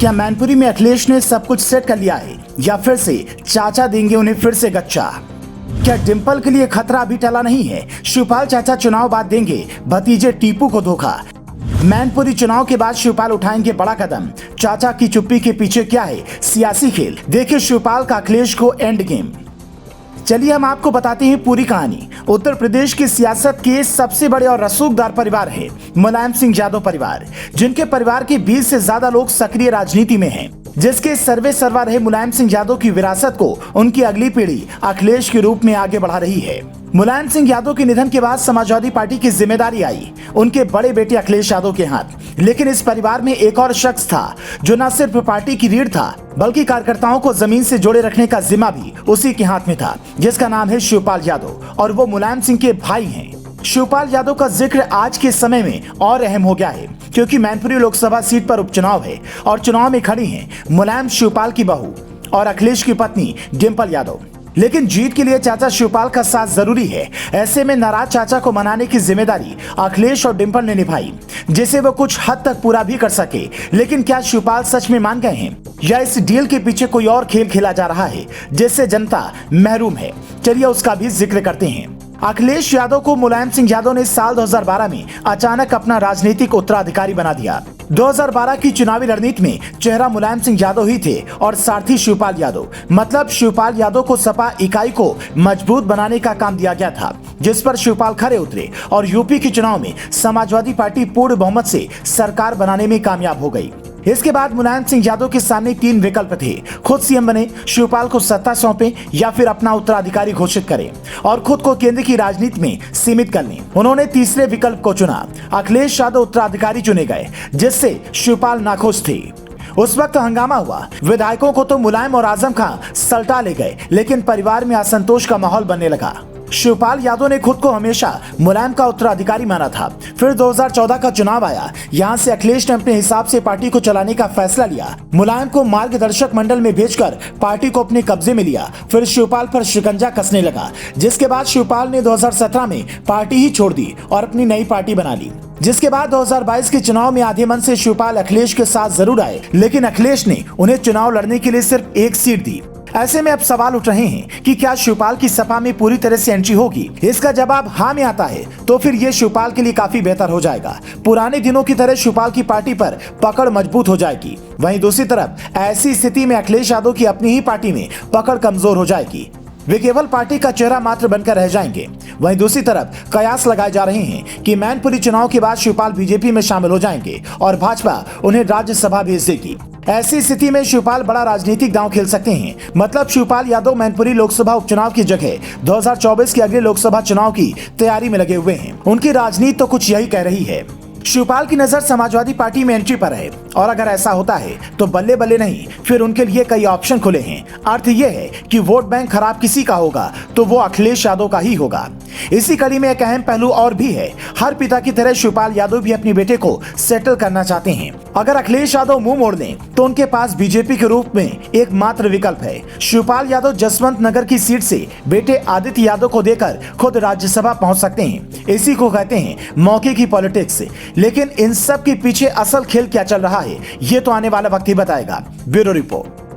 क्या मैनपुरी में अखिलेश ने सब कुछ सेट कर लिया है या फिर से चाचा देंगे उन्हें फिर से गच्चा? क्या डिंपल के लिए खतरा अभी टला नहीं है? शिवपाल चाचा चुनाव बाद देंगे भतीजे टीपू को धोखा। मैनपुरी चुनाव के बाद शिवपाल उठाएंगे बड़ा कदम। चाचा की चुप्पी के पीछे क्या है सियासी खेल? देखिए शिवपाल का अखिलेश को एंड गेम। चलिए हम आपको बताते हैं पूरी कहानी। उत्तर प्रदेश की सियासत के सबसे बड़े और रसूखदार परिवार है मुलायम सिंह यादव परिवार, जिनके परिवार के 20 से ज्यादा लोग सक्रिय राजनीति में हैं। जिसके सर्वे सर्वा रहे मुलायम सिंह यादव की विरासत को उनकी अगली पीढ़ी अखिलेश के रूप में आगे बढ़ा रही है। मुलायम सिंह यादव के निधन के बाद समाजवादी पार्टी की जिम्मेदारी आई उनके बड़े बेटे अखिलेश यादव के हाथ। लेकिन इस परिवार में एक और शख्स था जो न सिर्फ पार्टी की रीढ़ था बल्कि कार्यकर्ताओं को जमीन से जोड़े रखने का जिम्मा भी उसी के हाथ में था, जिसका नाम है शिवपाल यादव और वो मुलायम सिंह के भाई हैं। शिवपाल यादव का जिक्र आज के समय में और अहम हो गया है क्योंकि मैनपुरी लोकसभा सीट पर उपचुनाव है और चुनाव में खड़ी हैं मुलायम शिवपाल की बहू और अखिलेश की पत्नी डिंपल यादव। लेकिन जीत के लिए चाचा शिवपाल का साथ जरूरी है। ऐसे में नाराज चाचा को मनाने की जिम्मेदारी अखिलेश और डिंपल ने निभाई, जिसे वो कुछ हद तक पूरा भी कर सके। लेकिन क्या शिवपाल सच में मान गए हैं या इस डील के पीछे कोई और खेल खेला जा रहा है जिससे जनता महरूम है? चलिए उसका भी जिक्र करते हैं। अखिलेश यादव को मुलायम सिंह यादव ने साल 2012 में अचानक अपना राजनीतिक उत्तराधिकारी बना दिया। 2012 की चुनावी रणनीति में चेहरा मुलायम सिंह यादव ही थे और सारथी शिवपाल यादव। मतलब शिवपाल यादव को सपा इकाई को मजबूत बनाने का काम दिया गया था, जिस पर शिवपाल खरे उतरे और यूपी के चुनाव में समाजवादी पार्टी पूर्ण बहुमत से सरकार बनाने में कामयाब हो गई। इसके बाद मुलायम सिंह यादव के सामने 3 विकल्प थे। खुद सीएम बने, शिवपाल को सत्ता सौंपे या फिर अपना उत्तराधिकारी घोषित करें और खुद को केंद्र की राजनीति में सीमित कर लें। उन्होंने तीसरे विकल्प को चुना। अखिलेश यादव उत्तराधिकारी चुने गए, जिससे शिवपाल नाखुश थे। उस वक्त हंगामा हुआ। विधायकों को तो मुलायम और आजम खां सल्टा ले गए, लेकिन परिवार में असंतोष का माहौल बनने लगा। शिवपाल यादव ने खुद को हमेशा मुलायम का उत्तराधिकारी माना था। फिर 2014 का चुनाव आया। यहाँ से अखिलेश ने अपने हिसाब से पार्टी को चलाने का फैसला लिया। मुलायम को मार्गदर्शक मंडल में भेजकर पार्टी को अपने कब्जे में लिया। फिर शिवपाल पर शिकंजा कसने लगा, जिसके बाद शिवपाल ने 2017 में पार्टी ही छोड़ दी और अपनी नई पार्टी बना ली। जिसके बाद 2022 के चुनाव में आधे मन से शिवपाल अखिलेश के साथ जरूर आए, लेकिन अखिलेश ने उन्हें चुनाव लड़ने के लिए सिर्फ 1 सीट दी। ऐसे में अब सवाल उठ रहे हैं कि क्या शिवपाल की सपा में पूरी तरह से एंट्री होगी? इसका जवाब हाँ में आता है तो फिर ये शिवपाल के लिए काफी बेहतर हो जाएगा। पुराने दिनों की तरह शिवपाल की पार्टी पर पकड़ मजबूत हो जाएगी। वहीं दूसरी तरफ ऐसी स्थिति में अखिलेश यादव की अपनी ही पार्टी में पकड़ कमजोर हो जाएगी। वे केवल पार्टी का चेहरा मात्र बनकर रह जाएंगे। वहीं दूसरी तरफ कयास लगाए जा रहे हैं कि मैनपुरी चुनाव के बाद शिवपाल बीजेपी में शामिल हो जाएंगे और भाजपा उन्हें राज्यसभा भेज देगी। ऐसी स्थिति में शिवपाल बड़ा राजनीतिक दांव खेल सकते हैं। मतलब शिवपाल यादव मैनपुरी लोकसभा उपचुनाव की जगह 2024 के अगले लोकसभा चुनाव की तैयारी में लगे हुए हैं। उनकी राजनीति तो कुछ यही कह रही है। शिवपाल की नजर समाजवादी पार्टी में एंट्री पर है और अगर ऐसा होता है तो बल्ले बल्ले नहीं, फिर उनके लिए कई ऑप्शन खुले हैं। अर्थ यह है कि वोट बैंक खराब किसी का होगा तो वो अखिलेश यादव का ही होगा। इसी कड़ी में एक अहम पहलू और भी है। हर पिता की तरह शिवपाल यादव भी अपने बेटे को सेटल करना चाहते हैं। अगर अखिलेश यादव मुंह मोड़ दें तो उनके पास बीजेपी के रूप में एक मात्र विकल्प है। शिवपाल यादव जसवंत नगर की सीट से बेटे आदित्य यादव को देकर खुद राज्यसभा पहुंच सकते हैं। इसी को कहते हैं मौके की पॉलिटिक्स। लेकिन इन सब के पीछे असल खेल क्या चल रहा है ये तो आने वाला वक्त ही बताएगा। Bureau report.